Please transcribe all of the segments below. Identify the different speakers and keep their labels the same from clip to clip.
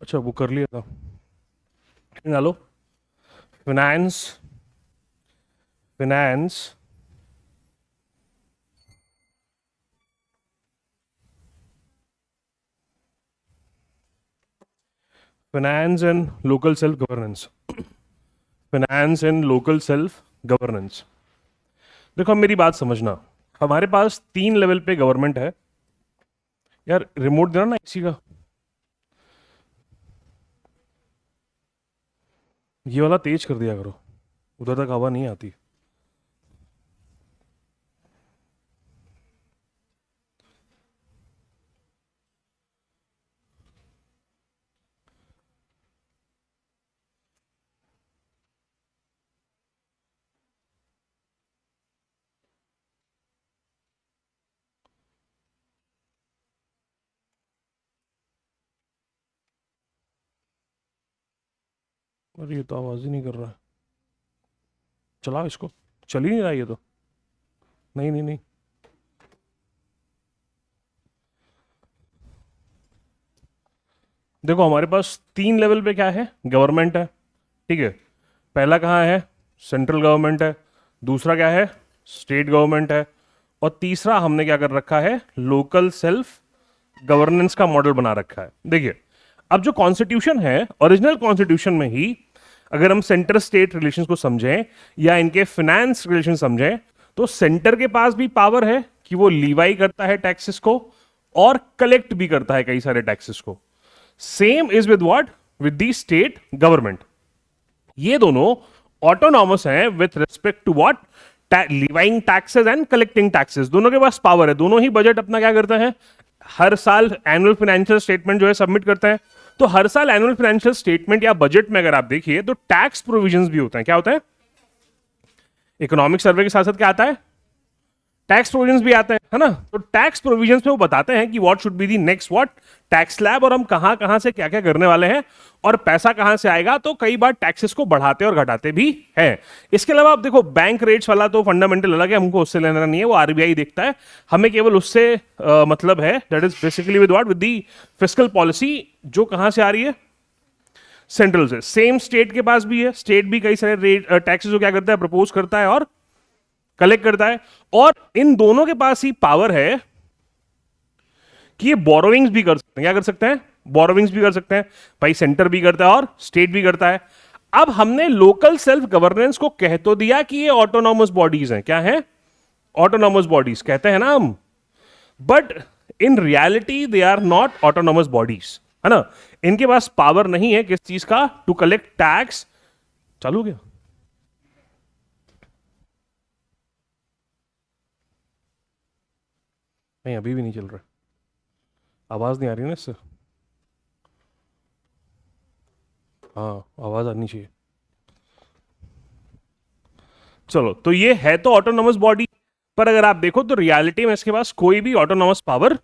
Speaker 1: अच्छा वो कर लिया था। डालो। Finance. Finance. Finance and local self governance. Finance and local self governance. देखो अब मेरी बात समझना। हमारे पास 3 लेवल पे गवर्नमेंट है। यार रिमोट देना ना इसी का। ये वाला तेज कर दिया करो, उधर तक हवा नहीं आती। अरे ये तो आवाज ही नहीं कर रहा है। चलाओ इसको। चल ही नहीं रहा ये तो। नहीं नहीं नहीं। देखो हमारे पास 3 लेवल पे क्या है, गवर्नमेंट है। ठीक है। पहला कहाँ है, सेंट्रल गवर्नमेंट है। दूसरा क्या है, स्टेट गवर्नमेंट है। और तीसरा हमने क्या कर रखा है, लोकल सेल्फ गवर्नेंस का मॉडल बना रखा है। देखिए अब जो कॉन्स्टिट्यूशन है, ओरिजिनल कॉन्स्टिट्यूशन में ही अगर हम सेंटर स्टेट रिलेशंस को समझें या इनके फाइनेंस रिलेशन समझें, तो सेंटर के पास भी पावर है कि वो लीवाई करता है टैक्सेस को और कलेक्ट भी करता है कई सारे टैक्सेस को। Same is with what, with the state government. ये दोनों ऑटोनॉमस हैं with respect to what, levying taxes and collecting taxes. दोनों के पास पावर है, दोनों ही बजट अपना क्या करते हैं, हर साल एनुअल फाइनेंशियल स्टेटमेंट जो है सबमिट करते हैं। तो हर साल एनुअल फाइनेंशियल स्टेटमेंट या बजट में अगर आप देखिए तो टैक्स प्रोविजंस भी होते हैं। क्या होता है, इकोनॉमिक सर्वे के साथ साथ क्या आता है, टैक्स प्रोविजंस भी आते हैं, है ना। तो टैक्स प्रोविजंस में वो बताते हैं कि what should be the next what tax slab, और हम कहां कहां से क्या क्या करने वाले हैं और पैसा कहां से आएगा। तो कई बार टैक्सेस को बढ़ाते और घटाते भी हैं। इसके अलावा आप देखो बैंक रेट्स वाला तो फंडामेंटल अलग है, हमको उससे लेना नहीं है, वो आरबीआई देखता है। हमें केवल उससे मतलब है, that is basically with what, with the fiscal policy जो कहां से आ रही है, सेंट्रल से। सेम स्टेट के पास भी है, स्टेट भी कई सारे रेट टैक्सेस को क्या करता है, प्रपोज करता है और कलेक्ट करता है। और इन दोनों के पास ही पावर है कि ये बोरोविंग्स भी कर सकते हैं। क्या कर सकते हैं, बोरोविंग्स भी कर सकते हैं। भाई सेंटर भी करता है और स्टेट भी करता है। अब हमने लोकल सेल्फ गवर्नेंस को कह तो दिया कि ये ऑटोनॉमस बॉडीज हैं। क्या है, ऑटोनॉमस बॉडीज कहते हैं ना हम, but in reality they are not autonomous bodies, है ना। इनके पास पावर नहीं है किस चीज का, टू कलेक्ट टैक्स। चालू गया, नहीं अभी भी नहीं चल रहा, आवाज नहीं आ रही ना इससे। हाँ आवाज आनी चाहिए। चलो तो ये है तो ऑटोनॉमस बॉडी, पर अगर आप देखो तो रियलिटी में इसके पास कोई भी ऑटोनॉमस पावर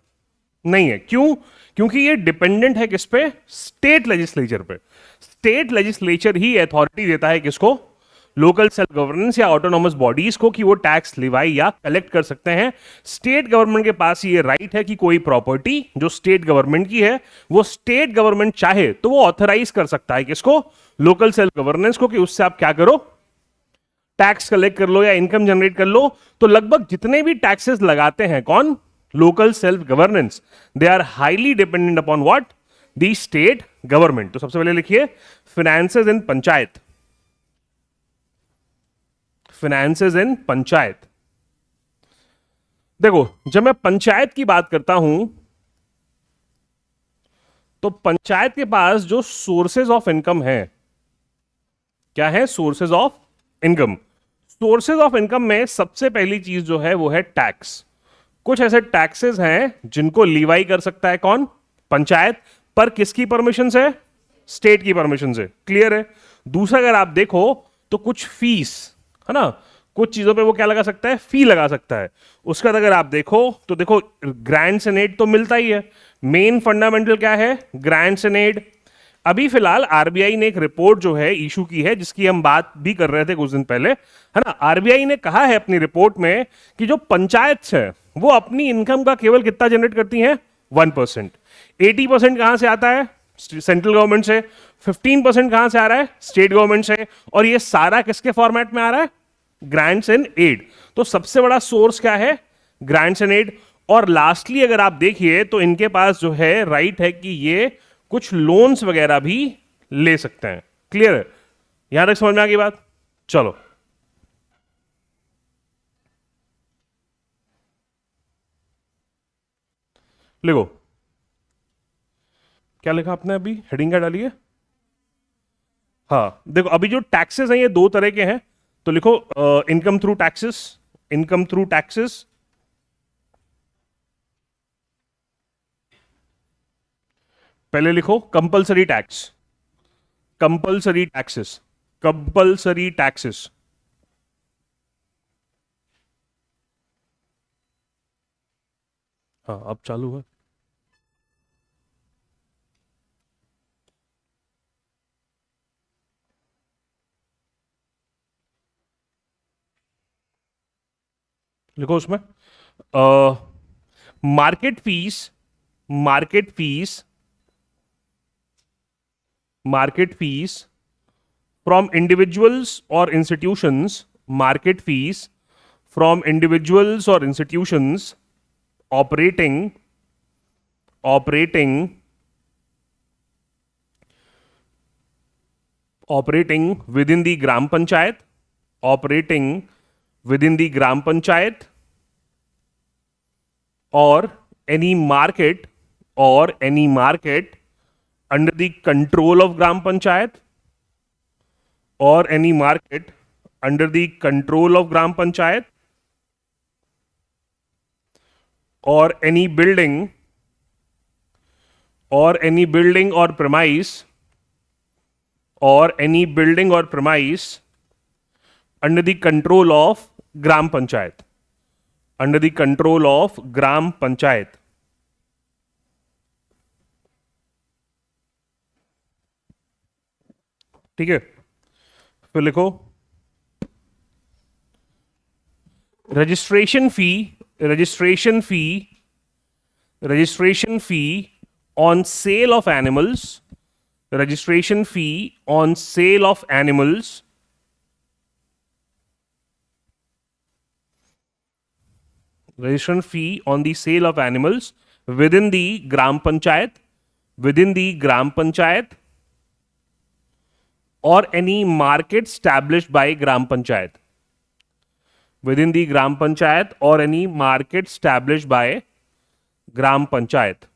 Speaker 1: नहीं है। क्यों, क्योंकि ये डिपेंडेंट है किस पे, स्टेट लेजिस्लेचर पे। स्टेट लेजिस्लेचर ही अथॉरिटी देता है किसको, लोकल सेल्फ गवर्नेंस या ऑटोनॉमस बॉडीज को, कि वो टैक्स लिवाई या कलेक्ट कर सकते हैं। स्टेट गवर्नमेंट के पास ये राइट है कि कोई प्रॉपर्टी जो स्टेट गवर्नमेंट की है, वो स्टेट गवर्नमेंट चाहे तो वो ऑथराइज कर सकता है किसको, लोकल सेल्फ गवर्नेंस को, कि उससे आप क्या करो, टैक्स कलेक्ट कर लो या इनकम जनरेट कर लो। तो लगभग जितने भी टैक्सेस लगाते हैं कौन, local self governance, they are highly dependent upon what, the state government. तो सबसे पहले लिखिए finances in panchayat. Finances in panchayat. देखो जब मैं पंचायत की बात करता हूं तो पंचायत के पास जो सोर्सेज ऑफ इनकम है, क्या है, sources of income. Sources of income में सबसे पहली चीज जो है वो है टैक्स। कुछ ऐसे टैक्सेस हैं जिनको लीवाई कर सकता है कौन, पंचायत, पर किसकी परमिशन से, स्टेट की परमिशन से। क्लियर है। दूसरा अगर आप देखो तो कुछ फीस, है ना, कुछ चीजों पे वो क्या लगा सकता है, फी लगा सकता है। उसके बाद अगर आप देखो तो देखो ग्रांट्स एंड एड तो मिलता ही है। मेन फंडामेंटल क्या है, ग्रांट्स एंड एड। अभी फिलहाल आरबीआई ने एक रिपोर्ट जो है इशू की है, जिसकी हम बात भी कर रहे थे कुछ दिन पहले, है ना। आरबीआई ने कहा है अपनी रिपोर्ट में कि जो पंचायत है वो अपनी इनकम का केवल कितना जनरेट करती हैं, 1%। 80% कहां से आता है, सेंट्रल गवर्नमेंट से, 15% कहां से आ रहा है, स्टेट गवर्नमेंट से, और ये सारा किसके फॉर्मेट में आ रहा है, ग्रांट्स एंड एड। तो सबसे बड़ा सोर्स क्या है, ग्रांट्स एंड एड। और लास्टली अगर आप देखिए तो इनके पास जो है राइट है कि ये कुछ लोन्स वगैरह भी ले सकते हैं। क्लियर है, यहां तक समझ में आ गई बात। चलो लिखो, क्या लिखा आपने अभी, हेडिंग क्या डाली है। हाँ देखो, अभी जो टैक्सेस हैं ये दो तरह के हैं, तो लिखो income through taxes, income through taxes. पहले लिखो compulsory tax, compulsory taxes, compulsory taxes. हाँ अब चालू है। लिखो उसमें market fees, market fees, market fees from individuals और institutions, market fees from individuals और institutions operating, operating, operating within the gram panchayat, operating within the gram panchayat, or any market, or any market under the control of gram panchayat, or any market under the control of gram panchayat, or any building, or any building or premise, or any building or premise under the control of gram panchayat, under the control of gram panchayat। ठीक है, फिर लिखो registration fee, registration fee, registration fee on sale of animals, registration fee on sale of animals, registration fee on the sale of animals within the gram panchayat, within the gram panchayat, or any market established by gram panchayat, within the gram panchayat or any market established by gram panchayat।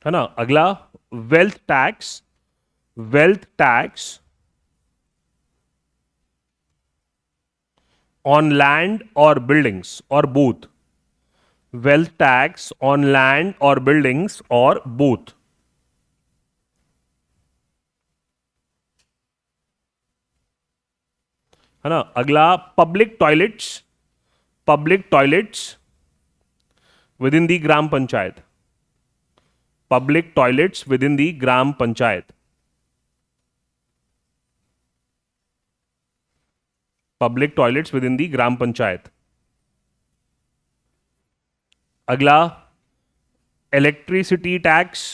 Speaker 1: है ना, अगला wealth tax, wealth tax on land और buildings और both, wealth tax on land और buildings और both. है ना, अगला public toilets, public toilets within the gram panchayat, public toilets within the gram panchayat, public toilets within the gram panchayat. अगला electricity tax,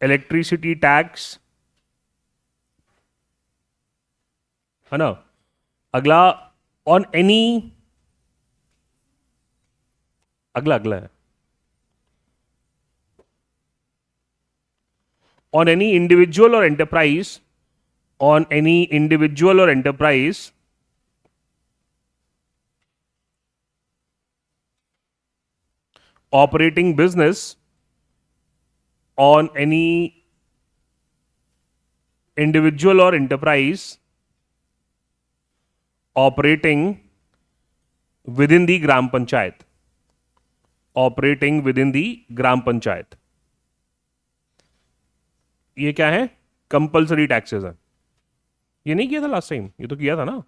Speaker 1: electricity tax. है ना, अगला ऑन एनी, अगला अगला है ऑन एनी इंडिविजुअल और एंटरप्राइज, ऑन एनी इंडिविजुअल और enterprise operating business, on any individual or enterprise operating within the gram panchayat, operating within the gram panchayat। ये क्या है, कंपल्सरी टैक्सेस है। ये नहीं किया था लास्ट टाइम, ये तो किया था ना।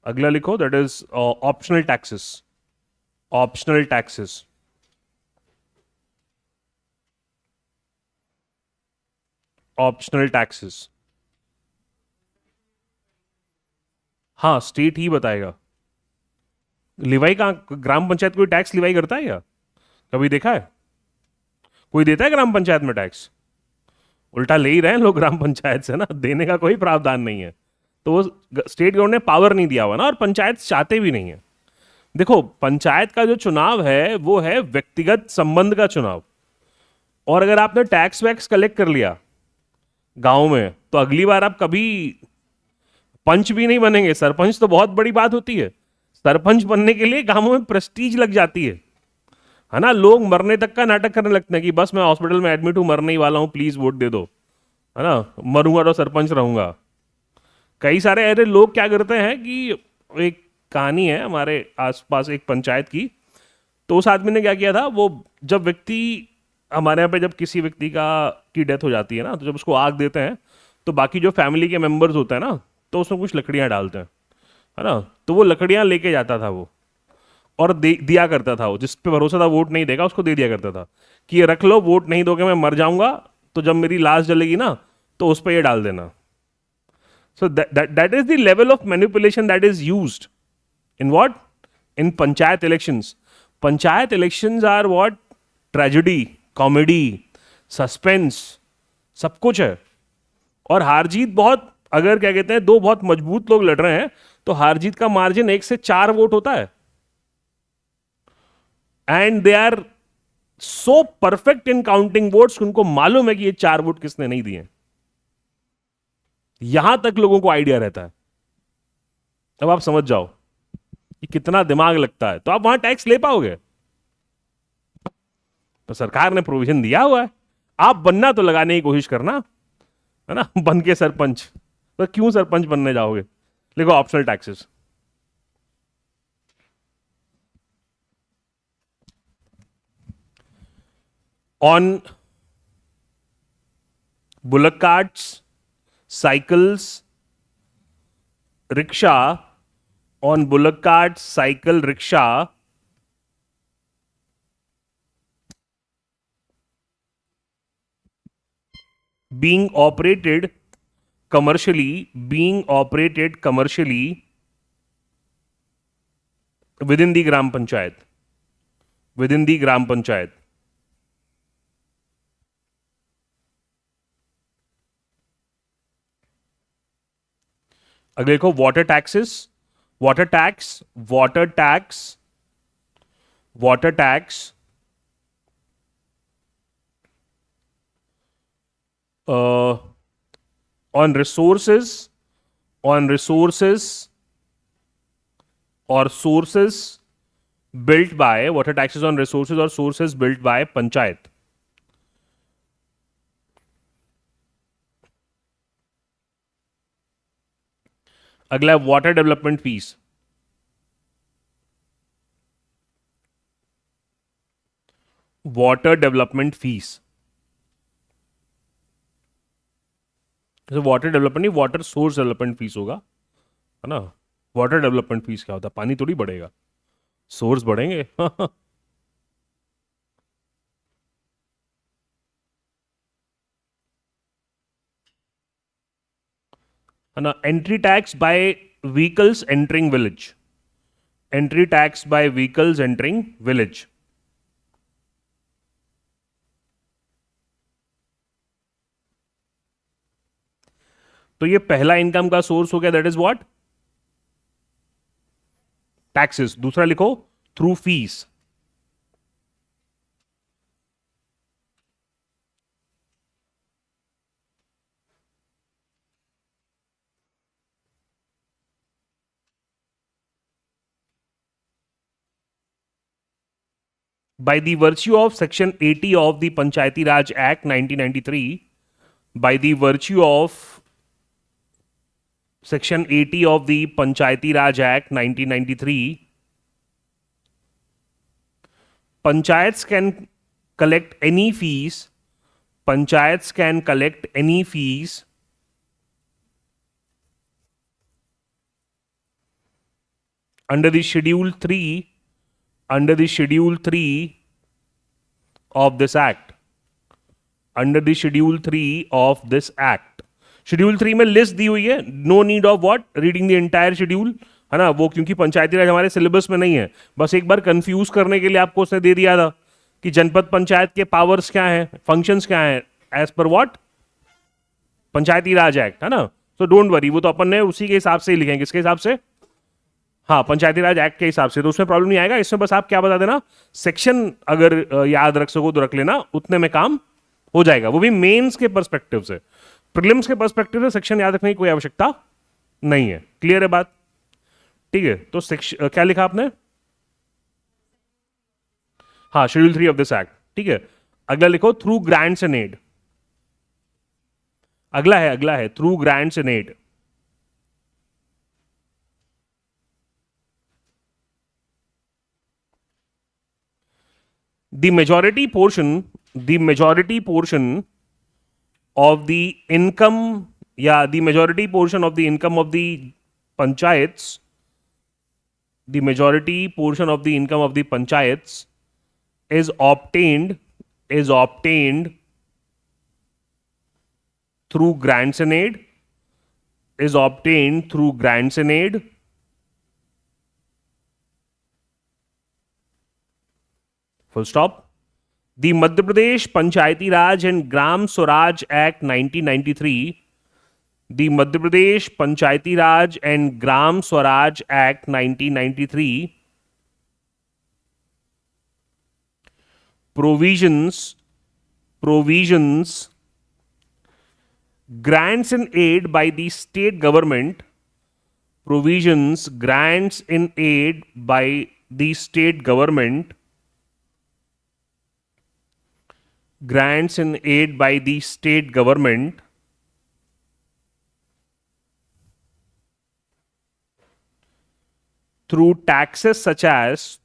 Speaker 1: अगला लिखो that is optional taxes, optional taxes, optional taxes. हाँ स्टेट ही बताएगा, लिवाई का ग्राम पंचायत कोई टैक्स लिवाई करता है क्या? कभी देखा है? कोई देता है ग्राम पंचायत में टैक्स? उल्टा ले ही रहे हैं लोग ग्राम पंचायत से ना, देने का कोई प्रावधान नहीं है। तो वो स्टेट गवर्नमेंट ने पावर नहीं दिया हुआ ना, और पंचायत चाहते भी नहीं है। देखो, पंचायत का जो चुनाव है वो है व्यक्तिगत संबंध का चुनाव। और अगर आपने टैक्स वैक्स कलेक्ट कर लिया गांव में, तो अगली बार आप कभी पंच भी नहीं बनेंगे। सरपंच तो बहुत बड़ी बात होती है। सरपंच बनने के लिए गांवों में प्रेस्टीज लग जाती है ना। लोग मरने तक का नाटक करने लगते हैं कि बस मैं हॉस्पिटल में एडमिट हूं, मरने ही वाला हूं, प्लीज वोट दे दो, है ना, मरूंगा तो सरपंच रहूंगा। कई सारे ऐसे लोग क्या करते हैं कि, एक कहानी है हमारे आसपास एक पंचायत की। तो उस आदमी ने क्या किया था, वो जब व्यक्ति, हमारे यहाँ पे जब किसी व्यक्ति का की डेथ हो जाती है ना, तो जब उसको आग देते हैं, तो बाकी जो फैमिली के मेंबर्स होते हैं ना, तो उसमें कुछ लकड़ियां डालते हैं, है ना। तो वो लकड़ियां लेके जाता था वो, और दिया करता था। वो जिस पे भरोसा था वोट नहीं देगा, उसको दे दिया करता था कि ये रख लो, वोट नहीं दोगे मैं मर जाऊंगा, तो जब मेरी लाश जलेगी ना, तो उस पर ये डाल देना। So that is the level of manipulation that is used in what? In panchayat elections. Panchayat elections are what? Tragedy, comedy, suspense, सब कुछ है। और हार जीत बहुत, अगर क्या कहते हैं, दो बहुत मजबूत लोग लड़ रहे हैं, तो हार जीत का मार्जिन 1 से 4 वोट होता है। And they are so perfect in counting votes, उनको मालूम है कि ये 4 वोट किसने नहीं दिए। यहां तक लोगों को आइडिया रहता है। अब आप समझ जाओ कि कितना दिमाग लगता है, तो आप वहां टैक्स ले पाओगे। तो सरकार ने प्रोविजन दिया हुआ है, आप बनना तो लगाने की कोशिश करना, है ना। बन के सरपंच, तो क्यों सरपंच बनने जाओगे? लिखो optional taxes. On bullock carts, cycles, rickshaw, on bullock carts, cycle, rickshaw, being operated commercially within the gram panchayat, अगले देखो water taxes, water tax, on resources, or sources built by, water taxes on resources or sources built by panchayat. अगला है water development fees. Water development fees, water development नहीं, water source development fees होगा, है ना। Water development fees क्या होता है? पानी थोड़ी बढ़ेगा, सोर्स बढ़ेंगे। है ना। Entry tax bye vehicles entering village, entry tax bye vehicles entering village. तो ये पहला इनकम का सोर्स हो गया, दैट इज व्हाट? टैक्सेस। दूसरा लिखो through fees. By the virtue of Section 80 of the Panchayati Raj Act 1993, by the virtue of Section 80 of the Panchayati Raj Act 1993, panchayats can collect any fees. Panchayats can collect any fees under the Schedule 3, under the Schedule 3 of this Act. Under the Schedule 3 of this Act. Schedule 3 में list दी हुई है, no need of what reading the entire schedule, है ना, वो क्योंकि पंचायती राज हमारे syllabus में नहीं है, बस एक बार कंफ्यूज करने के लिए आपको उसने दे दिया था कि जनपद पंचायत के पावर्स क्या हैं, फंक्शंस क्या हैं, as per what Panchayati Raj act, है ना। तो डोंट वरी, वो तो अपन ने उसी के हिसाब से ही लिखेंगे, किसके हिसाब से, हाँ पंचायती राज एक्ट के हिसाब से, तो उसमें प्रॉब्लम नहीं आएगा। इसमें बस आप क्या बता देना, सेक्शन अगर याद रख सको तो रख लेना, उतने में काम हो जाएगा, वो भी मेंस के पर्सपेक्टिव से। प्रीलिम्स के पर्सपेक्टिव से सेक्शन याद रखने की कोई आवश्यकता नहीं है। क्लियर है बात, ठीक है। तो सेक्शन क्या लिखा आपने, हाँ शेड्यूल 3 ऑफ दिस एक्ट, ठीक है। अगला लिखो थ्रू ग्रांट्स एंड एड, अगला है through grants and aid. the majority portion the majority portion of the income, yeah, the majority portion of the income of the panchayats, the majority portion of the income of the panchayats is obtained through grants and aid, is obtained through grants and aid, full stop. The Madhya Pradesh Panchayati Raj and Gram Swaraj Act 1993, the Madhya Pradesh Panchayati Raj and Gram Swaraj Act 1993 provisions grants in aid by the state government, provisions grants in aid by the state government, grants in aid by the state government through taxes such as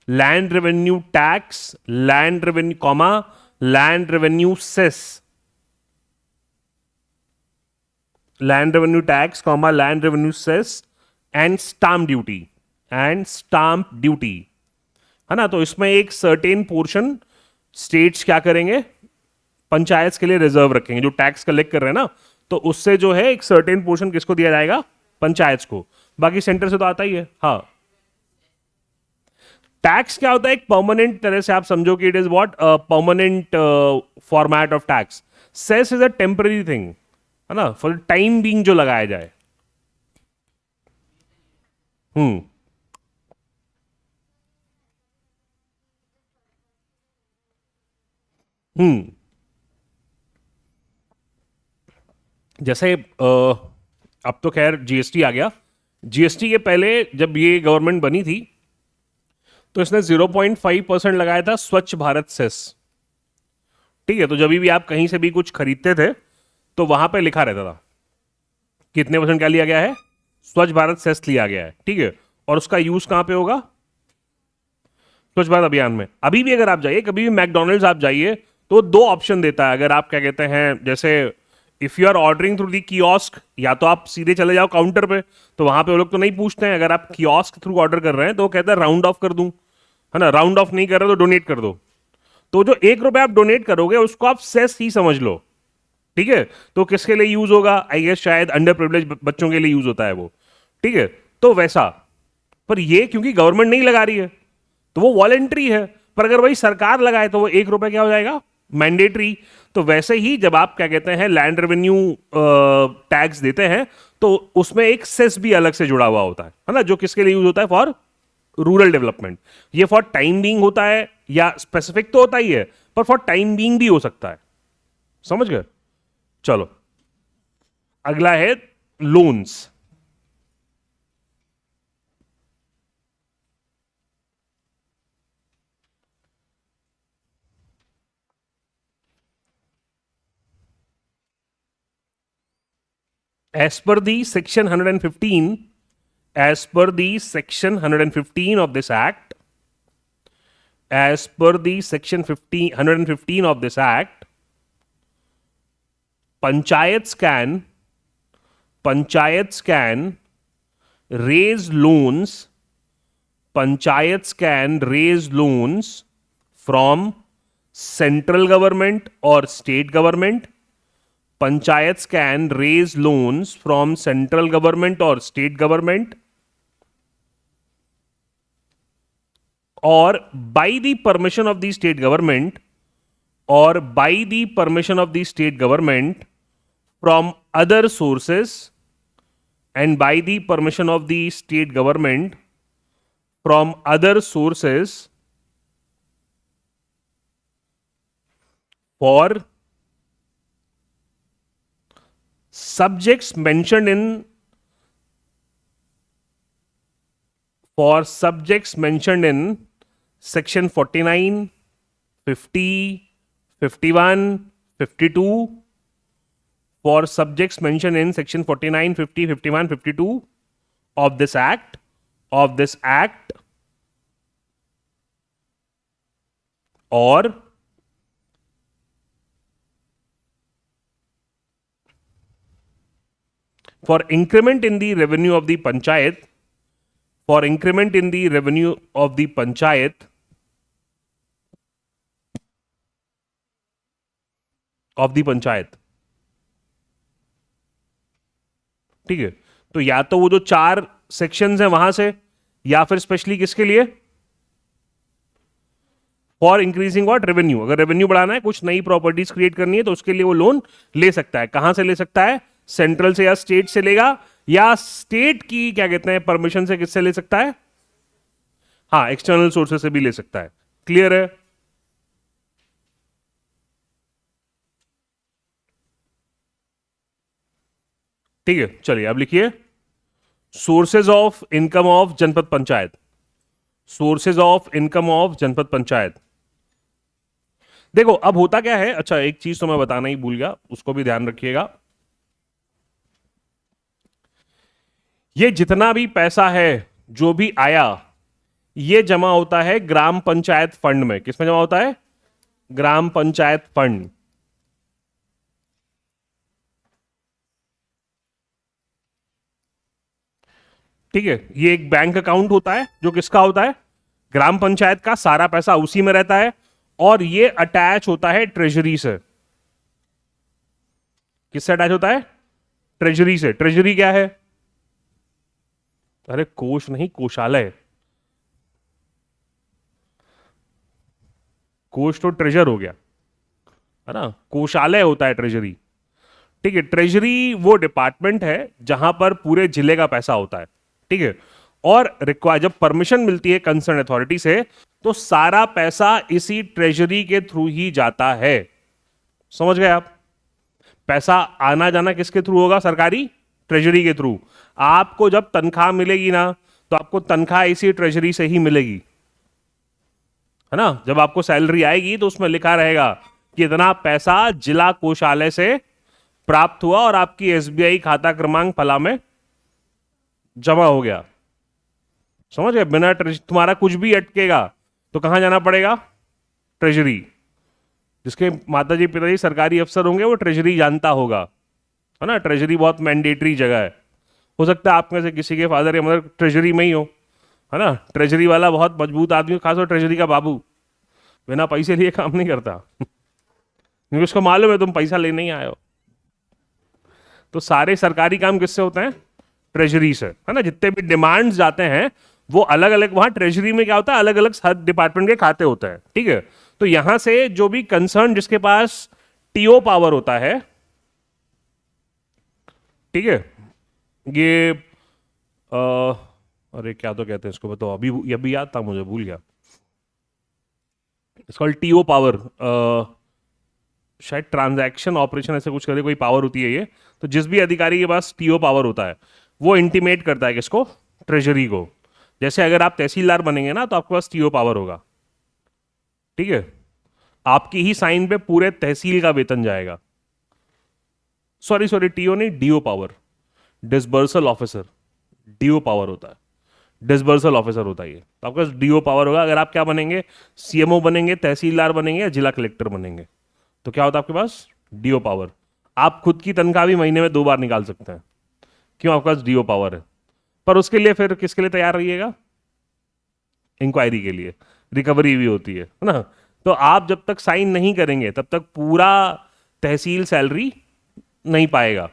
Speaker 1: land revenue tax, land revenue cess, land revenue tax, land revenue cess and stamp duty, है ना। तो इसमें एक certain portion states क्या करेंगे, पंचायत के लिए reserve रखेंगे, जो टैक्स कलेक्ट कर रहे हैं ना, तो उससे जो है एक सर्टेन पोर्शन किसको दिया जाएगा, पंचायत को, बाकी सेंटर से तो आता ही है। हाँ, टैक्स क्या होता है, एक परमानेंट तरह से आप समझो कि it is what permanent format of tax. Cess is a temporary thing, है ना, फॉर टाइम बीइंग जो लगाया जाए। हम्म, जैसे अब तो खैर जीएसटी आ गया, जीएसटी के पहले जब ये गवर्नमेंट बनी थी तो इसने 0.5% लगाया था स्वच्छ भारत सेस, ठीक है। तो जब भी आप कहीं से भी कुछ खरीदते थे तो वहां पे लिखा रहता था कितने परसेंट क्या लिया गया है, स्वच्छ भारत सेस लिया गया है, ठीक है। और उसका यूज कहां पे होगा, स्वच्छ भारत अभियान में। अभी भी अगर आप जाइए, कभी भी मैकडोनल्ड्स आप जाइए तो दो ऑप्शन देता है, अगर आप क्या कहते हैं, जैसे if you are ordering through the kiosk, या तो आप सीधे चले जाओ काउंटर पे, तो वहां पे वो लोग तो नहीं पूछते हैं, अगर आप कियोस्क थ्रू ऑर्डर कर रहे हैं तो वो कहता है राउंड ऑफ कर दूं, है ना, राउंड ऑफ नहीं कर रहे तो डोनेट कर दो। तो जो 1 रुपया आप डोनेट करोगे उसको आप सेस ही समझ लो, ठीक है। तो किसके लिए यूज होगा, आई गेस शायद अंडर प्रिविलेज बच्चों के लिए यूज होता है वो, ठीक है। तो वैसा, पर ये क्योंकि गवर्नमेंट नहीं लगा रही है तो वो वॉलेंट्री है, पर अगर वही सरकार लगाए तो वो 1 रुपया क्या हो जाएगा, मैंडेटरी। तो वैसे ही जब आप क्या कहते हैं लैंड रेवेन्यू टैक्स देते हैं तो उसमें एक सेस भी अलग से जुड़ा हुआ होता है ना, जो किसके लिए यूज होता है, फॉर रूरल डेवलपमेंट। ये फॉर टाइम बीइंग होता है, या स्पेसिफिक तो होता ही है, पर फॉर टाइम बीइंग भी हो सकता है, समझ गए। चलो अगला है loans. As per the section 115, as per the section 115 of this act, as per the section 115 of this act, panchayats can raise loans, panchayats can raise loans from central government or state government, panchayats can raise loans from central government or state government, or by the permission of the state government, or by the permission of the state government from other sources, and by the permission of the state government from other sources for subjects mentioned in section 49, 50, 51, 52, for subjects mentioned in section 49, 50, 51, 52 of this act, or for increment in the revenue of the panchayat, ठीक है। तो या तो वो जो 4 sections हैं वहां से, या फिर स्पेशली किसके लिए, फॉर इंक्रीजिंग व्हाट, रेवेन्यू। अगर रेवेन्यू बढ़ाना है, कुछ नई प्रॉपर्टीज क्रिएट करनी है, तो उसके लिए वो लोन ले सकता है। कहां से ले सकता है, सेंट्रल से या स्टेट से लेगा, या स्टेट की क्या कहते हैं परमिशन से किससे ले सकता है, हाँ एक्सटर्नल सोर्सेस से भी ले सकता है। क्लियर है? ठीक है, चलिए अब लिखिए sources of income of Janpad panchayat. Sources of income of Janpad panchayat. देखो अब होता क्या है, अच्छा एक चीज तो मैं बताना ही भूल गया, उसको भी ध्यान रखिएगा। ये जितना भी पैसा है जो भी आया, ये जमा होता है ग्राम पंचायत फंड में। किसमें जमा होता है, ग्राम पंचायत फंड। ठीक है, ये एक बैंक अकाउंट होता है जो किसका होता है, ग्राम पंचायत का। सारा पैसा उसी में रहता है, और ये अटैच होता है ट्रेजरी से। किससे अटैच होता है, ट्रेजरी से। ट्रेजरी क्या है, अरे कोष नहीं, कोषालय। कोष तो ट्रेजर हो गया है ना, कोषालय होता है ट्रेजरी। ठीक है, ट्रेजरी वो डिपार्टमेंट है जहां पर पूरे जिले का पैसा होता है। ठीक है, और रिक्वायर जब परमिशन मिलती है कंसर्न अथॉरिटी से, तो सारा पैसा इसी ट्रेजरी के थ्रू ही जाता है। समझ गए आप? पैसा आना जाना किसके थ्रू होगा, सरकारी ट्रेजरी के थ्रू। आपको जब तनख्वाह मिलेगी ना, तो आपको तनख्वाह इसी ट्रेजरी से ही मिलेगी, है ना। जब आपको सैलरी आएगी तो उसमें लिखा रहेगा कि इतना पैसा जिला कोषालय से प्राप्त हुआ और आपकी एसबीआई खाता क्रमांक फला में जमा हो गया। समझ गए? बिना तुम्हारा कुछ भी अटकेगा तो कहां जाना पड़ेगा, ट्रेजरी। जिसके माताजी पिताजी सरकारी अफसर होंगे वो ट्रेजरी जानता होगा, है ना। ट्रेजरी बहुत मैंडेटरी जगह है। हो सकता है आप में से किसी के फादर या मदर ट्रेजरी में ही हो, है ना। ट्रेजरी वाला बहुत मजबूत आदमी, खासकर ट्रेजरी का बाबू, बिना पैसे लिए काम नहीं करता क्योंकि उसको मालूम है तुम पैसा लेने ही आए हो। तो सारे सरकारी काम किससे होते हैं, ट्रेजरी से, है ना। जितने भी डिमांड्स जाते हैं वो अलग अलग, वहां ट्रेजरी में क्या होता है, अलग अलग हर डिपार्टमेंट के खाते होते हैं। ठीक है, तो यहां से जो भी कंसर्न जिसके पास टीओ पावर होता है, ठीक है, ये अरे क्या तो कहते हैं इसको, बताओ। अभी ये भी याद था मुझे, भूल गया। इसका टीओ पावर, शायद ट्रांजैक्शन ऑपरेशन ऐसे कुछ करे, कोई पावर होती है ये। तो जिस भी अधिकारी के पास टीओ पावर होता है वो इंटीमेट करता है किसको, ट्रेजरी को। जैसे अगर आप तहसीलदार बनेंगे ना, तो आपके पास टीओ पावर होगा। ठीक है, आपकी ही साइन पे पूरे तहसील का वेतन जाएगा। सॉरी टीओ नहीं, DO power, disbursal officer. DO power होता है, डिसबर्सल ऑफिसर होता है ये। तो आपके पास डीओ पावर होगा। अगर आप क्या बनेंगे, सीएमओ बनेंगे, तहसीलदार बनेंगे, या जिला कलेक्टर बनेंगे, तो क्या होता है आपके पास, डीओ पावर। आप खुद की तनख्वाह भी महीने में 2 बार निकाल सकते हैं, क्यों, आपके पास डीओ पावर है। पर उसके लिए फिर किसके लिए तैयार रहिएगा, इंक्वायरी के लिए, रिकवरी भी होती है ना। तो आप जब तक साइन नहीं करेंगे तब तक पूरा तहसील सैलरी नहीं पाएगा।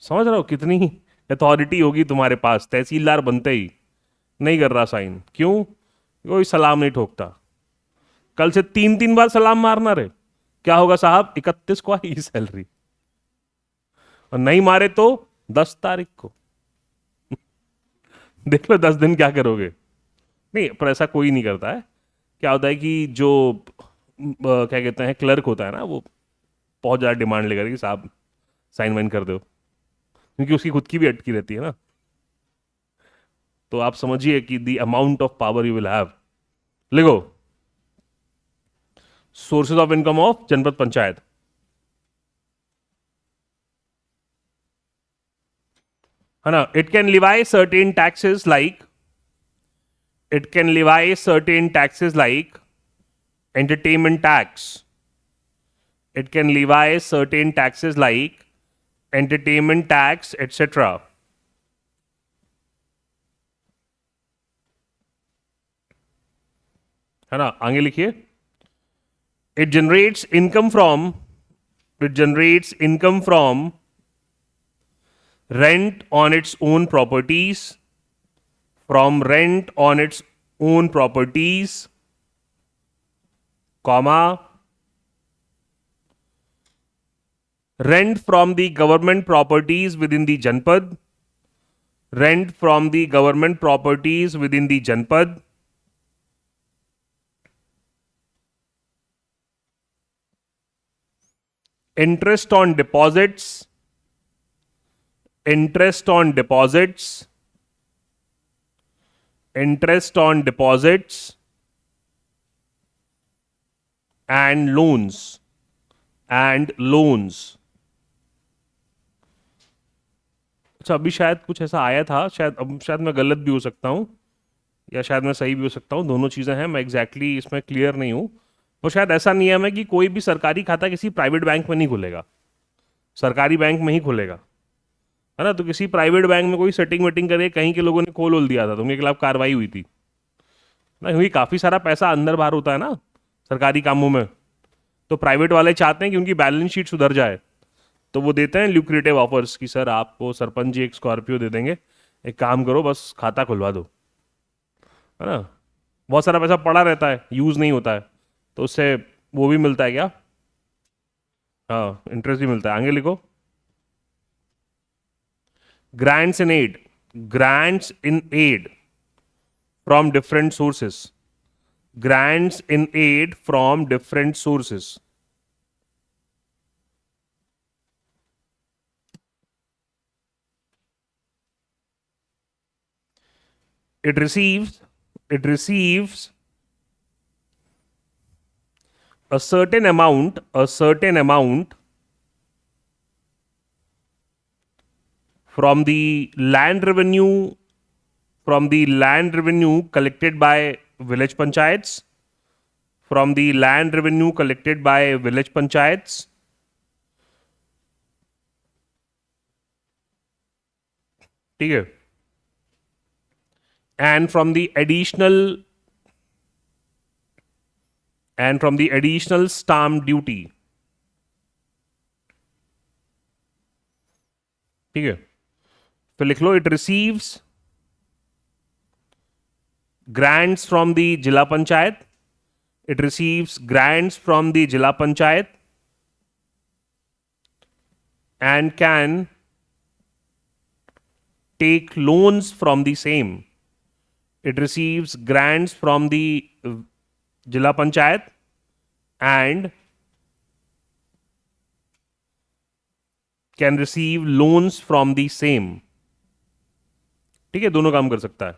Speaker 1: समझ रहे हो कितनी अथॉरिटी होगी तुम्हारे पास, तहसीलदार बनते ही नहीं कर रहा साइन, क्यों? कोई सलाम नहीं ठोकता। कल से 3-3 बार सलाम मारना रे, क्या होगा साहब? 31 को आएगी सैलरी, और नहीं मारे तो 10 तारीख को। देख लो 10 दिन क्या करोगे। नहीं, पर ऐसा कोई नहीं करता है। क्या होता है कि जो क्या कहते हैं क्लर्क होता है ना, वो बहुत ज़्यादा डिमांड लेकर कि साहब साइन वाइन कर दो, क्योंकि उसकी खुद की भी अटकी रहती है ना। तो आप समझिए कि the amount of power you will have. लिखो, sources of income of Janpad panchayat, है ना। It can Levi certain taxes like, it can levy certain taxes like entertainment tax. It can levy certain taxes like entertainment tax, etc. है ना, आगे लिखिए। It generates income from, it generates income from rent on its own properties, from rent on its own properties, comma, rent from the government properties within the Janpad, rent from the government properties within the Janpad, interest on deposits, interest on deposits, interest on deposits, and loans, and loans. अच्छा, अभी शायद कुछ ऐसा आया था, शायद अब शायद मैं गलत भी हो सकता हूँ, या शायद मैं सही भी हो सकता हूँ, दोनों चीज़ें हैं, मैं एग्जैक्टली इसमें क्लियर नहीं हूँ। तो शायद ऐसा नियम है कि कोई भी सरकारी खाता किसी प्राइवेट बैंक में नहीं खुलेगा, सरकारी बैंक में ही खुलेगा, है ना। तो किसी प्राइवेट बैंक में कोई सेटिंग वेटिंग करके कहीं के लोगों ने खोल वोल दिया था तो उनके खिलाफ कार्रवाई हुई थी ना, क्योंकि काफ़ी सारा पैसा अंदर बाहर होता है ना सरकारी कामों में। तो प्राइवेट वाले चाहते हैं कि उनकी बैलेंस शीट सुधर जाए, तो वो देते हैं ल्यूक्रेटिव ऑफर्स कि सर आपको सरपंच जी एक स्कॉर्पियो दे देंगे, एक काम करो बस खाता खुलवा दो, है ना। बहुत सारा पैसा पड़ा रहता है, यूज़ नहीं होता है, तो उससे वो भी मिलता है क्या? हाँ, इंटरेस्ट भी मिलता है। आगे लिखो, grants in aid, grants in aid from different sources, grants in aid from different sources. It receives a certain amount from the land revenue, collected by village panchayats, from the land revenue collected by village panchayats, ठीक है, and from the additional stamp duty, ठीक है। फिर लिख लो, it receives grants from the Jila Panchayat, it receives grants from the Jila Panchayat and can take loans from the same. It receives grants from the Jila Panchayat and can receive loans from the same. ठीक है, दोनों काम कर सकता है।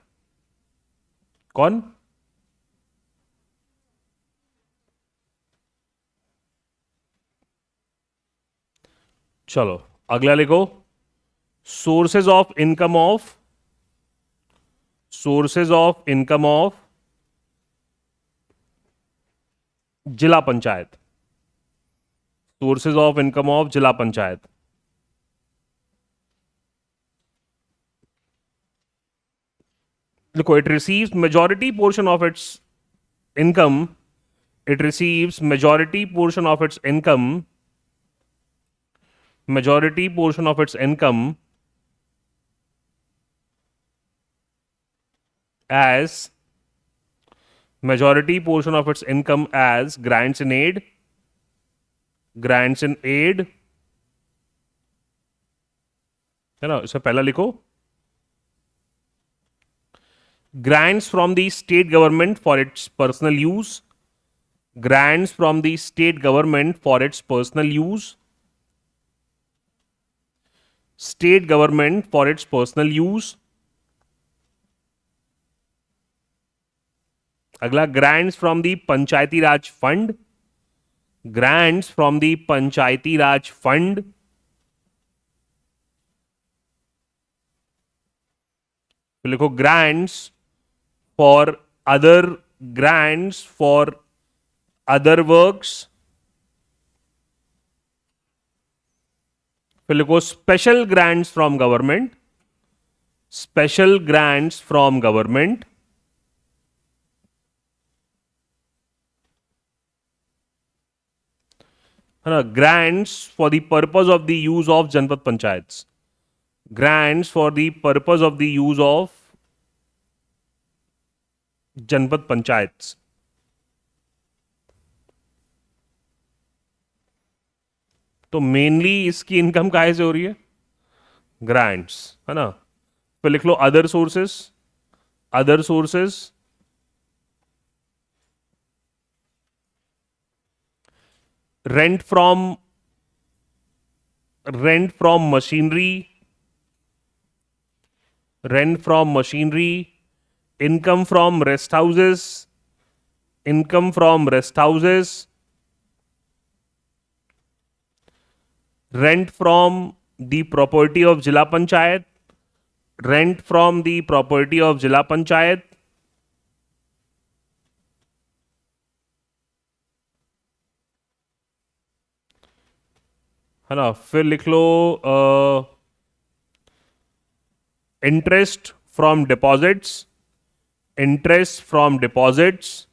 Speaker 1: कौन? चलो अगला लिखो, sources of income of Zila panchayat, sources of income of Zila panchayat. देखो, it receives majority portion of its income, it receives majority portion of its income majority portion of its income as majority portion of its income as grants in aid, है ना, इसे पहला लिखो, grants from the state government for its personal use, grants from the state government for its personal use, state government for its personal use. अगला grants from the Panchayati Raj fund, grants from the Panchayati Raj fund. तो लिखो grants for other works. फिर लिखो special grants from government, special grants from government. है ना, grants for the purpose of the use of Janpad panchayat, grants for the purpose of the use of Janpad panchayat. तो mainly इसकी income काहे से हो रही है? ग्रांट्स, है ना. फिर लिख लो other sources, other sources, rent from machinery, rent from machinery, income from rest houses, income from rest houses, rent from the property of Zila panchayat, rent from the property of Zila panchayat. है ना. फिर लिख लो interest from deposits, interest from deposits.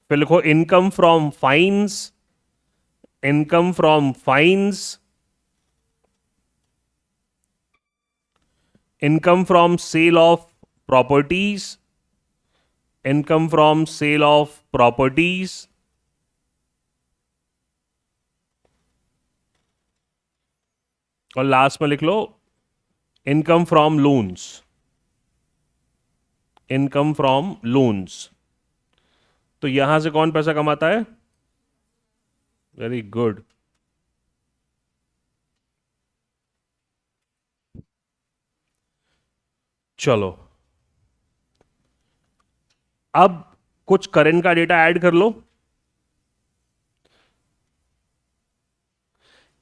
Speaker 1: फिर लिखो income from fines, income from fines, income from sale of properties, income from sale of properties. और last में लिख low income from loans, income from loans. तो यहां से कौन पैसा कमाता है? Very good. चलो अब कुछ करंट का डेटा ऐड कर लो.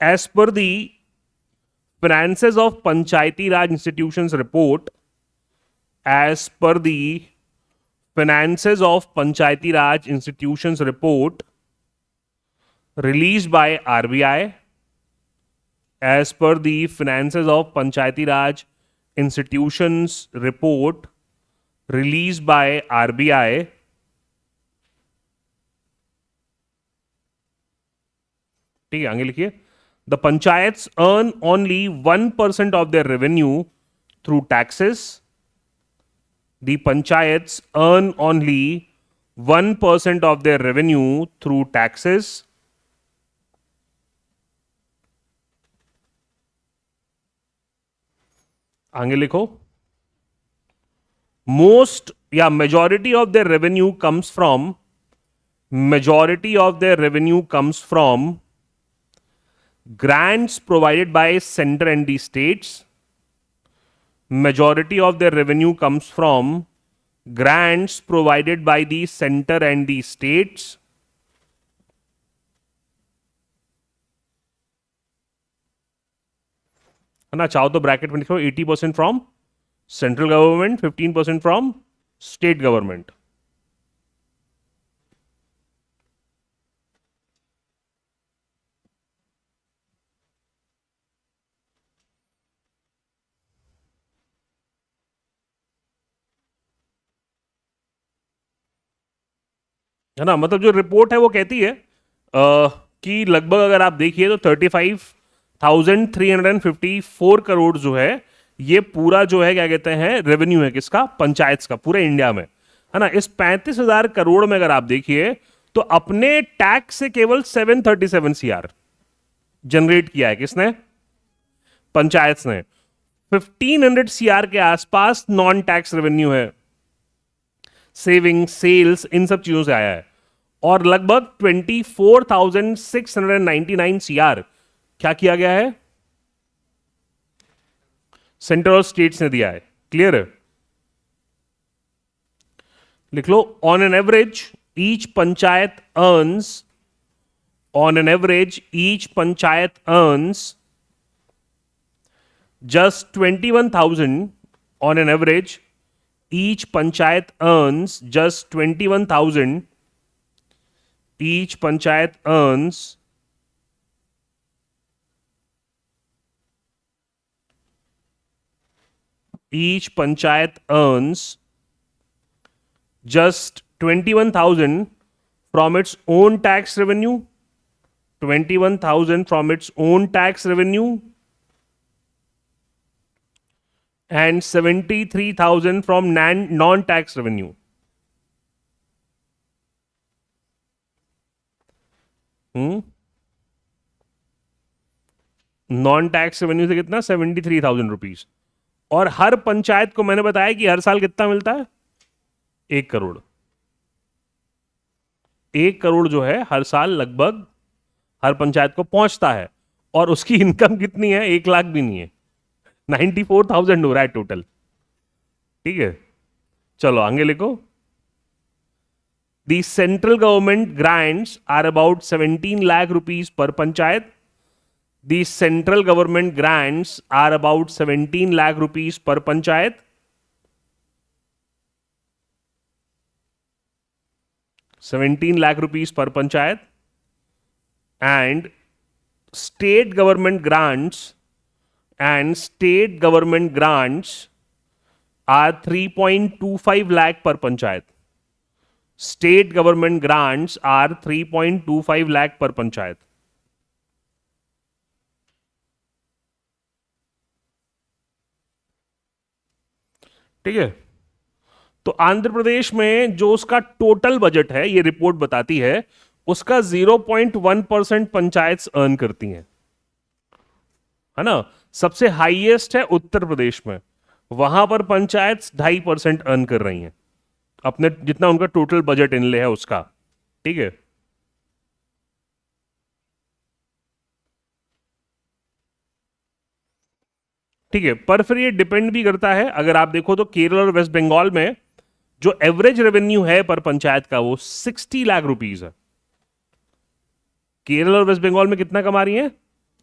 Speaker 1: As per the finances of Panchayati Raj Institutions report, as per the finances of Panchayati Raj Institutions report released by RBI, as per the finances of Panchayati Raj Institutions report released by RBI, ठीक है, आगे लिखिए. The panchayats earn only 1% of their revenue through taxes. The panchayats earn only 1% of their revenue through taxes. आगे लिखो. Most या majority of their revenue comes from grants provided by center and the states. Majority of their revenue comes from grants provided by the center and the states. है ना. चाहो तो bracket में लिखो 80% from central government, 15% from state government. है ना. मतलब जो रिपोर्ट है वो कहती है कि लगभग अगर आप देखिए तो 35,354 करोड़ जो है ये पूरा जो है क्या कहते हैं रेवेन्यू है किसका, पंचायत का, पूरे इंडिया में, है ना। इस 35,000 करोड़ में अगर आप देखिए तो अपने टैक्स से केवल 737 सीआर जनरेट किया है किसने, पंचायत ने। 1500 सीआर के आसपास नॉन टैक्स रेवेन्यू है, सेविंग, सेल्स, इन सब चीजों से आया है। और लगभग 24,699 सीआर क्या किया गया है, सेंटर और स्टेट्स ने दिया है। क्लियर है, लिख लो। On an average each panchayat earns, on an average each panchayat earns just 21,000 on an average. Each panchayat earns just 21,000. Each panchayat earns just 21,000 from its own tax revenue. 21,000 from its own tax revenue. And 73,000 from non-tax revenue. Non tax revenue से कितना, 73,000 rupees. और हर पंचायत को मैंने बताया कि हर साल कितना मिलता है, 1 करोड़। 1 करोड़ जो है हर साल लगभग हर पंचायत को पहुंचता है। और उसकी इनकम कितनी है, 1 लाख भी नहीं है, 94,000 हो रहा है टोटल। ठीक है, चलो आगे लिखो। The central government grants are about 17 lakh rupees per panchayat. The central government grants are about 17 lakh rupees per panchayat. ₹17 lakh per panchayat. And state government grants are 3.25 lakh per panchayat. State government grants are 3.25 lakh per panchayat. ठीक है, तो आंध्र प्रदेश में जो उसका total budget है, ये report बताती है, उसका 0.1% पंचायत अर्न करती हैं, है ना। सबसे हाईएस्ट है उत्तर प्रदेश में, वहां पर पंचायत 2.5% अर्न कर रही हैं अपने, जितना उनका टोटल बजट इनले है उसका। ठीक है, ठीक है, पर फिर ये डिपेंड भी करता है। अगर आप देखो तो केरल और वेस्ट बंगाल में जो एवरेज रेवेन्यू है पर पंचायत का वो 60 लाख रुपीज है। केरल और वेस्ट बंगाल में कितना कमा रही है,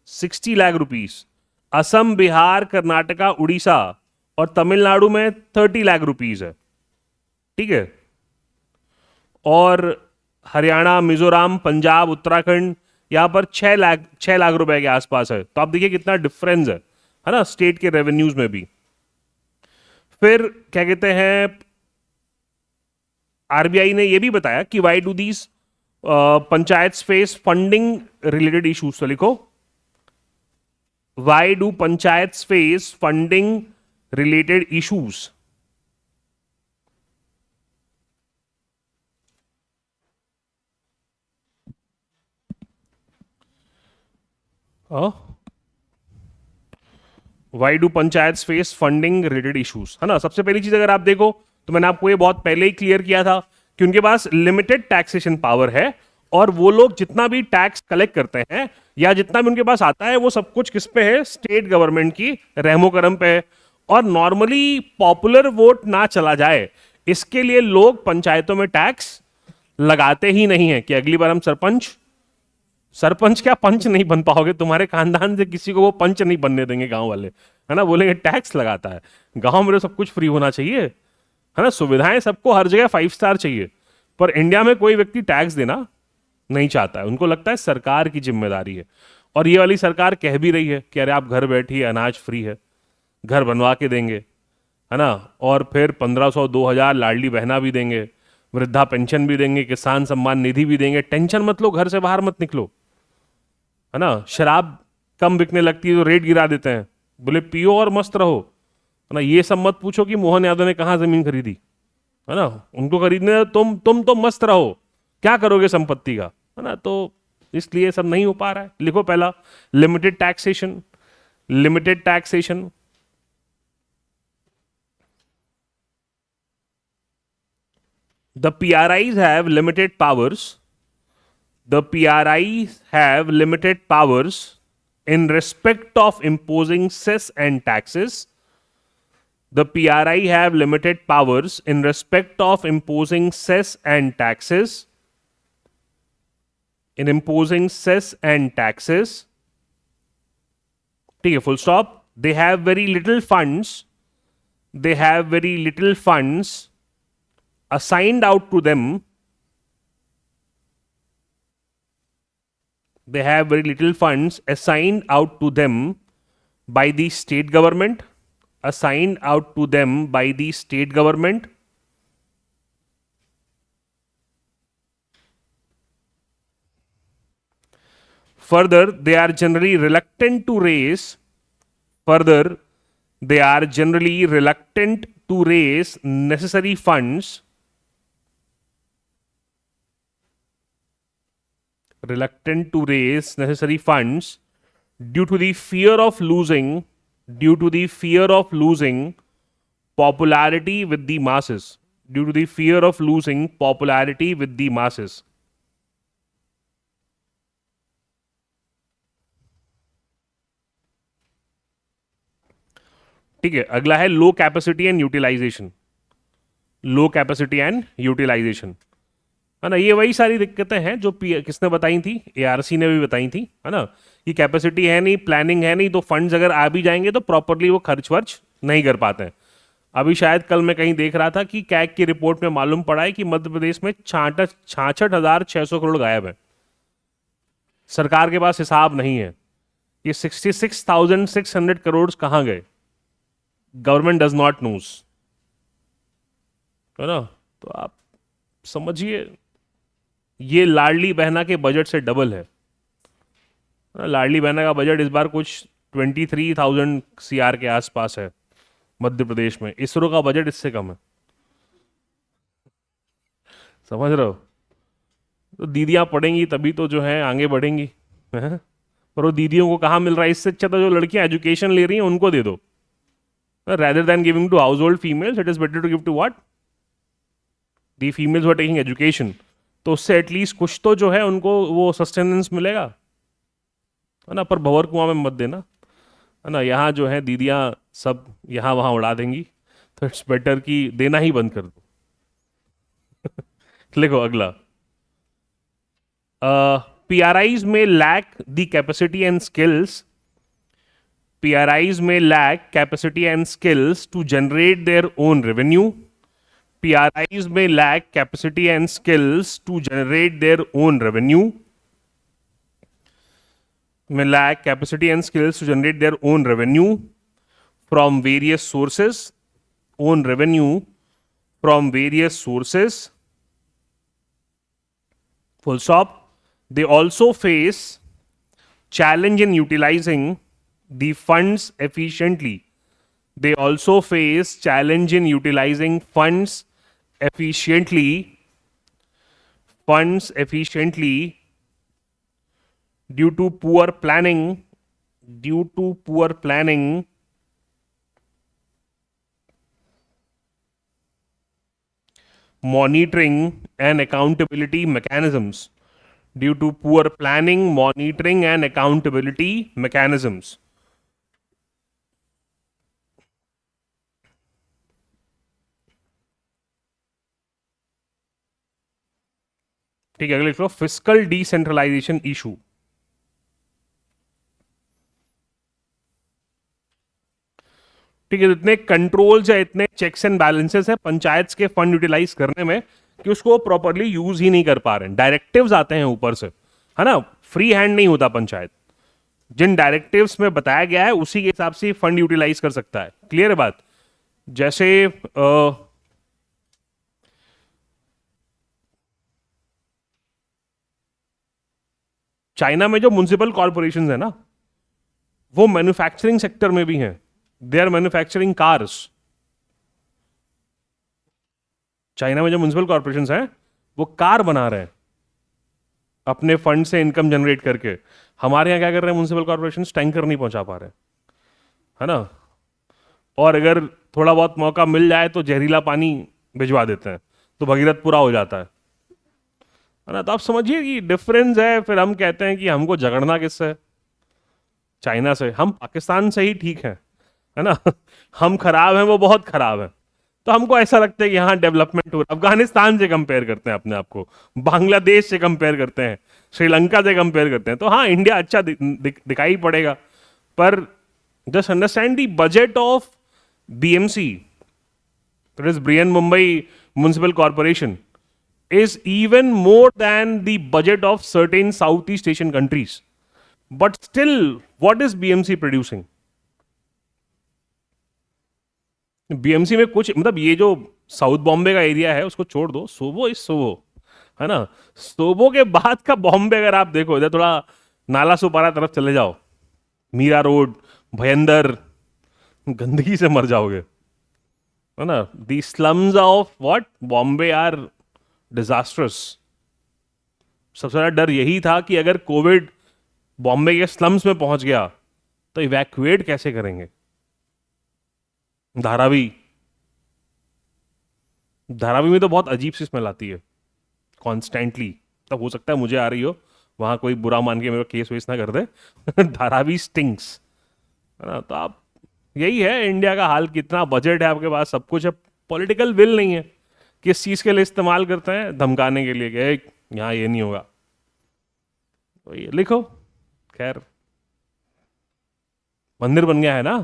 Speaker 1: 60 लाख रुपीज। असम, बिहार, कर्नाटका, उड़ीसा और तमिलनाडु में 30 लाख रुपीज है। ठीक है, और हरियाणा, मिजोरम, पंजाब, उत्तराखंड, यहां पर 6 लाख रुपए के आसपास है। तो आप देखिए कितना डिफरेंस है ना, स्टेट के रेवेन्यूज में भी। फिर क्या कहते हैं, आरबीआई ने यह भी बताया कि why do these panchayat face funding related issues. तो लिखो, why do panchayat face funding related issues. Why do panchayat face funding related issues, है ना। सबसे पहली चीज अगर आप देखो तो मैंने आपको ये बहुत पहले ही क्लियर किया था कि उनके पास लिमिटेड टैक्सेशन पावर है, और वो लोग जितना भी टैक्स कलेक्ट करते हैं या जितना भी उनके पास आता है वो सब कुछ किस पे है, स्टेट गवर्नमेंट की रहमो करम पे है। और नॉर्मली पॉपुलर वोट ना चला जाए इसके लिए लोग पंचायतों में टैक्स लगाते ही नहीं है कि अगली बार हम सरपंच क्या पंच नहीं बन पाओगे, तुम्हारे खानदान से किसी को वो पंच नहीं बनने देंगे गांव वाले, है ना। बोलेंगे टैक्स लगाता है। गांव में तो सब कुछ फ्री होना चाहिए, है ना, सुविधाएं सबको हर जगह 5 स्टार चाहिए। पर इंडिया में कोई व्यक्ति टैक्स देना नहीं चाहता है, उनको लगता है सरकार की जिम्मेदारी है। और ये वाली सरकार कह भी रही है कि अरे आप घर बैठिए, अनाज फ्री है, घर बनवा के देंगे, है ना, और फिर 1500 2000 लाडली बहना भी देंगे, वृद्धा पेंशन भी देंगे, किसान सम्मान निधि भी देंगे, टेंशन मत लो, घर से बाहर मत निकलो, है ना। शराब कम बिकने लगती है तो रेट गिरा देते हैं, बोले पियो और मस्त रहो, है ना। ये सब मत पूछो कि मोहन यादव ने कहाँ जमीन खरीदी, है ना। उनको खरीदने दो, तुम तो मस्त रहो, क्या करोगे संपत्ति का, है ना। तो इसलिए सब नहीं हो पा रहा है। लिखो पहला, limited taxation. Limited taxation, the PRIs have limited powers. The PRIs have limited powers in respect of imposing cess and taxes. The PRI have limited powers in respect of imposing cess and taxes. In imposing cess and taxes. ठीक है, full stop. They have very little funds. They have very little funds assigned out to them. They have very little funds assigned out to them by the state government. Assigned out to them by the state government. Further, they are generally reluctant to raise. Further, they are generally reluctant to raise necessary funds. Reluctant to raise necessary funds due to the fear of losing. Due to the fear of losing popularity with the masses. Due to the fear of losing popularity with the masses. ठीक है, अगला है low capacity and utilisation. Low capacity and utilisation, है ना। ये वही सारी दिक्कतें हैं जो किसने बताई थी, एआरसी ने भी बताई थी, है ना। कि कैपेसिटी है नहीं, प्लानिंग है नहीं, तो फंड्स अगर आ भी जाएंगे तो प्रॉपरली वो खर्च वर्च नहीं कर पाते हैं। अभी शायद कल मैं कहीं देख रहा था कि कैग की रिपोर्ट में मालूम पड़ा है कि मध्य प्रदेश में 66,600 करोड़ गायब है, सरकार के पास हिसाब नहीं है। ये 66,600 करोड़ कहाँ गए, गवर्नमेंट डज नॉट नोज, है ना। तो आप समझिए, ये लाडली बहना के बजट से डबल है। लाडली बहना का बजट इस बार कुछ 23,000 CR के आसपास है मध्य प्रदेश में, इसरो का बजट इससे कम है, समझ रहे हो। तो दीदियां पढ़ेंगी तभी तो जो है आगे बढ़ेंगी, है? पर वो दीदियों को कहाँ मिल रहा है, इससे अच्छा तो जो लड़कियां एजुकेशन ले रही हैं उनको दे दो, rather than giving to household females, it is better to give to what, the females who are taking education। तो उससे एटलीस्ट कुछ तो जो है उनको वो सस्टेनेंस मिलेगा, है ना। पर भंवर कुआं में मत देना, है ना। यहाँ जो है दीदियाँ सब यहाँ वहाँ उड़ा देंगी, तो इट्स बेटर कि देना ही बंद कर दो। लिखो अगला, PRIs may lack the capacity and skills. PRIs may lack capacity and skills to generate their own revenue. PRIs may lack capacity and skills to generate their own revenue. May lack capacity and skills to generate their own revenue from various sources. Own revenue from various sources. Full stop. They also face challenge in utilizing the funds efficiently. They also face challenge in utilizing funds efficiently. Funds efficiently due to poor planning. Due to poor planning. Monitoring and accountability mechanisms. Due to poor planning, monitoring and accountability mechanisms. ठीक है, अगले लिख लो, fiscal decentralisation issue. ठीक है, इतने controls है, इतने checks and balances है पंचायत के फंड यूटिलाइज करने में कि उसको प्रॉपरली यूज ही नहीं कर पा रहे हैं। डायरेक्टिव्स आते हैं ऊपर से, है ना, फ्री हैंड नहीं होता पंचायत। जिन डायरेक्टिव्स में बताया गया है उसी के हिसाब से फंड यूटिलाइज कर सकता है। क्लियर है बात। जैसे चाइना में जो म्युनिसिपल कॉरपोरेशन है ना, वो मैन्युफैक्चरिंग सेक्टर में भी हैं. They are manufacturing cars. China में जो म्युनिसिपल कॉरपोरेशन हैं वो कार बना रहे हैं अपने फंड से इनकम जनरेट करके. हमारे यहाँ क्या कर रहे हैं म्युनिसिपल कॉरपोरेशन? टैंकर नहीं पहुंचा पा रहे, है ना. और अगर थोड़ा बहुत मौका मिल जाए तो जहरीला पानी भिजवा देते हैं, तो भगीरथ पूरा हो जाता है ना. तो आप समझिए कि डिफरेंस है. फिर हम कहते हैं कि हमको झगड़ना किससे है? चाइना से. हम पाकिस्तान से ही ठीक है ना. हम खराब हैं, वो बहुत खराब है. तो हमको ऐसा लगता है कि यहाँ डेवलपमेंट हो रहा है. अफगानिस्तान से कंपेयर करते हैं अपने आप को, बांग्लादेश से कंपेयर करते हैं, श्रीलंका से कंपेयर करते हैं, तो हाँ इंडिया अच्छा दिखाई पड़ेगा. पर just understand the budget of BMC, that is Brian Mumbai Municipal Corporation, is even more than the budget of certain Southeast Asian countries. But still, what is BMC producing? BMC में कुछ मतलब ये जो south Bombay का area है उसको छोड़ दो, सोबो इज सोबो, है ना. सोबो के बाद का बॉम्बे अगर आप देखो, इधर थोड़ा नाला सुपारा तरफ चले जाओ, मीरा रोड, भयंदर, गंदगी से मर जाओगे, है ना. The slums of what Bombay are disastrous. सबसे ज्यादा डर यही था कि अगर कोविड बॉम्बे के स्लम्स में पहुंच गया तो इवैक्यूएट कैसे करेंगे. धारावी, धारावी में तो बहुत अजीब सी स्मेल आती है कॉन्स्टेंटली. तब हो सकता है मुझे आ रही हो, वहां कोई बुरा मान के मेरा केस वेस ना कर दे. धारावी स्टिंग्स, है ना. तो आप, यही है इंडिया का हाल. कितना बजट है आपके पास, सब कुछ है, पॉलिटिकल विल नहीं है. किस चीज के लिए इस्तेमाल करते हैं? धमकाने के लिए कि यहां ये नहीं होगा, तो ये लिखो. खैर, मंदिर बन गया है ना,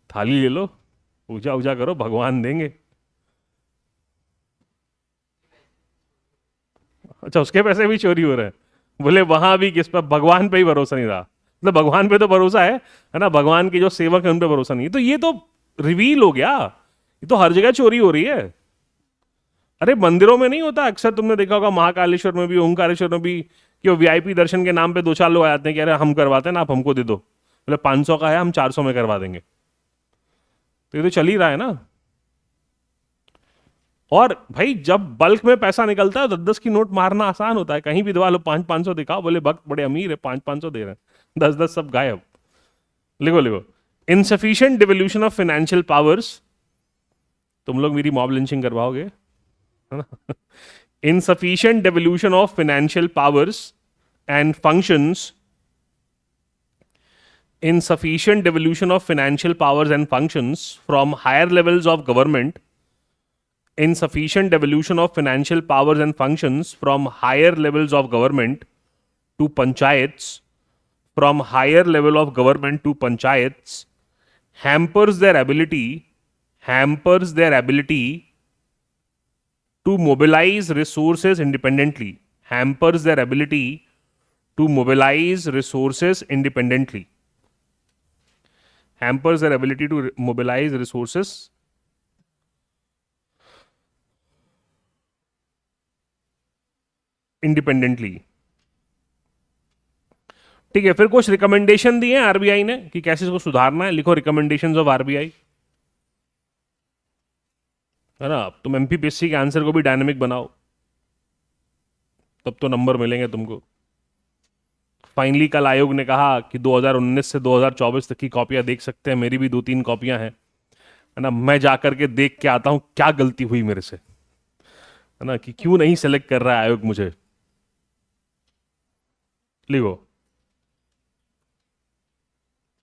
Speaker 1: थाली ले लो, पूजा उजा करो, भगवान देंगे. अच्छा, उसके पैसे भी चोरी हो रहे हैं? बोले वहां भी किस पर? भगवान पे ही भरोसा नहीं रहा. मतलब भगवान पे तो भरोसा है ना, भगवान के जो सेवक है उन पे भरोसा नहीं है. तो ये तो रिवील हो गया, ये तो हर जगह चोरी हो रही है. अरे मंदिरों में नहीं होता अक्सर, तुमने देखा होगा महाकालेश्वर में भी, ओंकारेश्वर में भी, कि वो VIP दर्शन के नाम पे 2-4 लोग आ जाते हैं कि अरे हम करवाते हैं ना, आप हमको दे दो. बोले 500 का है, हम 400 में करवा देंगे. तो ये तो चल ही रहा है ना. और भाई जब बल्क में पैसा निकलता है, 10-10 की नोट मारना आसान होता है. कहीं भी दबा लो, 500-500 दिखाओ, बोले भक्त बड़े अमीर है, 500-500 दे रहे हैं, 10-10 सब गायब. लिखो लिखो. Insufficient devolution of financial powers. तुम लोग मेरी मॉब लिंचिंग करवाओगे, है ना. Insufficient devolution of financial powers and functions. Insufficient devolution of financial powers and functions from higher levels of government. Insufficient devolution of financial powers and functions from higher levels of government to panchayats. From higher level of government to panchayats hampers their ability to mobilize resources independently. Hampers their ability to mobilize resources independently. Hampers their ability to mobilize resources independently. ठीक है, फिर कुछ recommendation दिए RBI ने कि कैसे इसको सुधारना है. लिखो रिकमेंडेशंस ऑफ आरबीआई, है ना. तुम MPPSC के आंसर को भी डायनेमिक बनाओ, तब तो नंबर मिलेंगे तुमको. फाइनली कल आयोग ने कहा कि 2019 से 2024 तक की कॉपियां देख सकते हैं. मेरी भी 2-3 कॉपियां हैं, है ना. मैं जाकर के देख के आता हूं क्या गलती हुई मेरे से, है ना, कि क्यों नहीं सेलेक्ट कर रहा है आयोग मुझे. लिखो.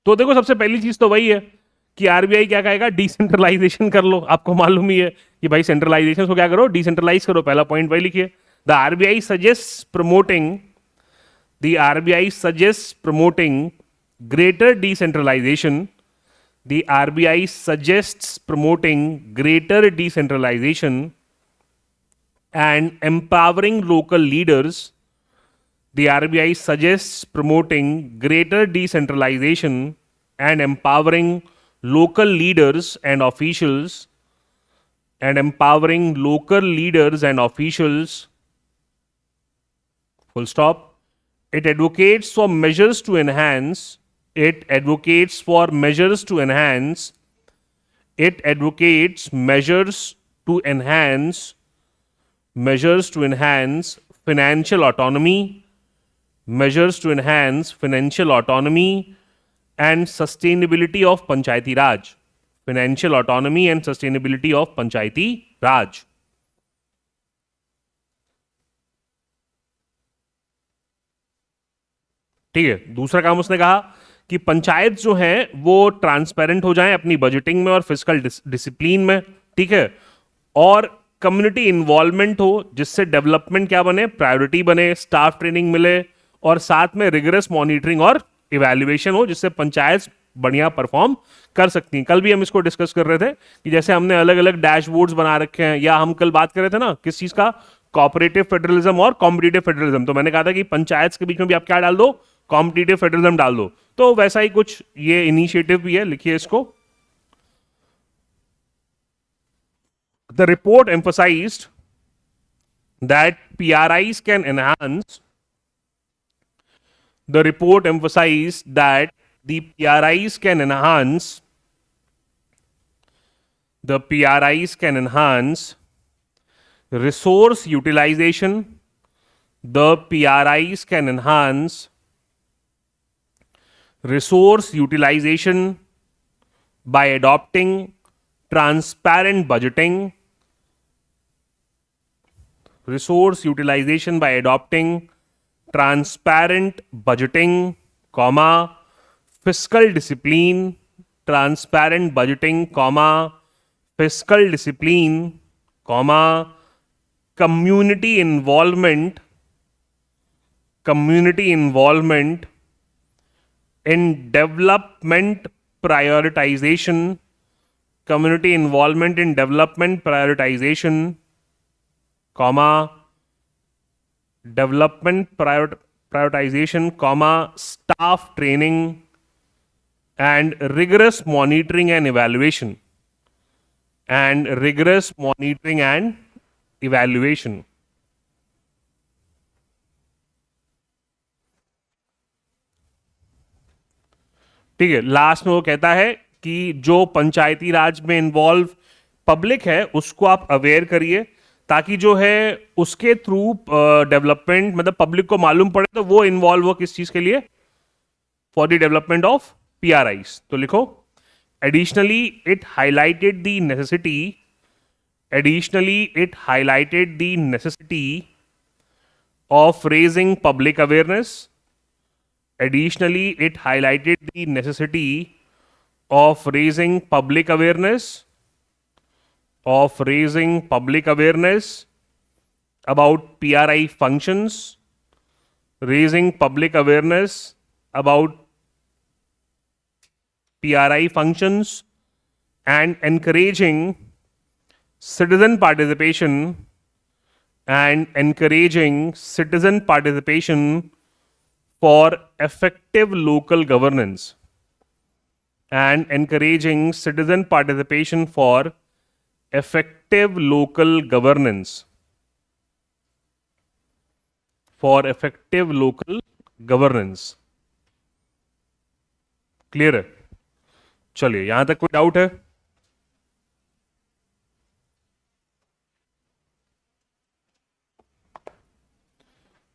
Speaker 1: तो देखो, सबसे पहली चीज तो वही है कि आरबीआई क्या कहेगा, डिसेंट्रलाइजेशन कर लो. आपको मालूम ही है कि भाई सेंट्रलाइजेशन को क्या करो, डिसेंट्रलाइज करो. पहला पॉइंट वही लिखिए. The RBI suggest promoting The RBI suggests promoting greater decentralization. The RBI suggests promoting greater decentralization and empowering local leaders. The RBI suggests promoting greater decentralization and empowering local leaders and officials and empowering local leaders and officials full stop. It advocates for measures to enhance. It advocates for measures to enhance. It advocates measures to enhance. Measures to enhance financial autonomy. Measures to enhance financial autonomy and sustainability of Panchayati Raj. Financial autonomy and sustainability of Panchayati Raj. ठीक है, दूसरा काम उसने कहा कि पंचायत जो है वो ट्रांसपेरेंट हो जाए अपनी बजटिंग में और फिजिकल डिसिप्लिन में, ठीक है, और कम्युनिटी इन्वॉल्वमेंट हो जिससे डेवलपमेंट क्या बने, प्रायोरिटी बने, स्टाफ ट्रेनिंग मिले और साथ में रिगरस मॉनिटरिंग और इवैल्यूएशन हो जिससे पंचायत बढ़िया परफॉर्म कर सकती हैं. कल भी हम इसको डिस्कस कर रहे थे कि जैसे हमने अलग अलग डैशबोर्ड्स बना रखे हैं, या हम कल बात कर रहे थे ना किस चीज का, कोऑपरेटिव फेडरलिज्म और कॉम्पिटिटिव फेडरलिज्म. तो मैंने कहा था कि पंचायत के बीच में भी आप क्या डाल दो, कॉम्पिटिटिव फेडरलिज्म डाल दो. तो वैसा ही कुछ ये इनिशिएटिव भी है, लिखिए इसको. The report emphasised that PRIs can enhance. The report emphasized that the PRIs can enhance. The PRIs can enhance resource utilization. The PRIs can enhance resource utilization by adopting transparent budgeting. Resource utilization by adopting transparent budgeting, comma, fiscal discipline. Transparent budgeting, comma, fiscal discipline, comma, community involvement. Community involvement in development prioritization. Community involvement in development prioritization, comma, development prioritization, comma, staff training and rigorous monitoring and evaluation. And rigorous monitoring and evaluation. ठीक है, last में वो कहता है कि जो पंचायती राज में involve public है उसको आप अवेयर करिए ताकि जो है उसके थ्रू डेवलपमेंट, मतलब पब्लिक को मालूम पड़े तो वो इन्वॉल्व हो किस चीज के लिए, for the development of PRIs. तो लिखो, additionally it highlighted the necessity. Additionally it highlighted the necessity of raising public awareness. Additionally, it highlighted the necessity of raising public awareness, about PRI functions, raising public awareness about PRI functions, and encouraging citizen participation for effective local governance. And encouraging citizen participation for effective local governance. For effective local governance. Clear है? चलिए, यहां तक कोई doubt है?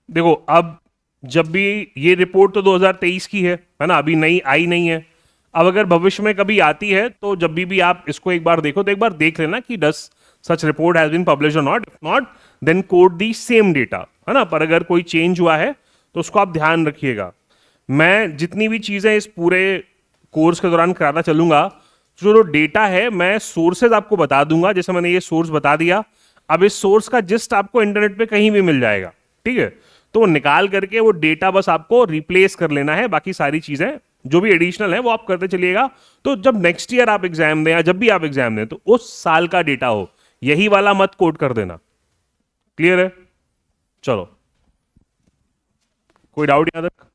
Speaker 1: देखो, अब जब भी ये रिपोर्ट तो 2023 की है ना, अभी नई आई नहीं है. अब अगर भविष्य में कभी आती है तो जब भी आप इसको एक बार देखो तो एक बार देख लेना कि does such report has been published और not. If not then quote the same data, है ना. पर अगर कोई चेंज हुआ है तो उसको आप ध्यान रखिएगा. मैं जितनी भी चीजें इस पूरे कोर्स के दौरान कराता चलूंगा, जो डेटा है मैं सोर्सेज आपको बता दूंगा. जैसे मैंने ये सोर्स बता दिया, अब इस सोर्स का जिस्ट आपको इंटरनेट पे कहीं भी मिल जाएगा, ठीक है. तो वो निकाल करके वो डेटा बस आपको रिप्लेस कर लेना है, बाकी सारी चीजें जो भी एडिशनल है वो आप करते चलिएगा. तो जब नेक्स्ट ईयर आप एग्जाम दें या जब भी आप एग्जाम दें तो उस साल का डेटा हो, यही वाला मत कोट कर देना. क्लियर है? चलो, कोई डाउट यहां तक?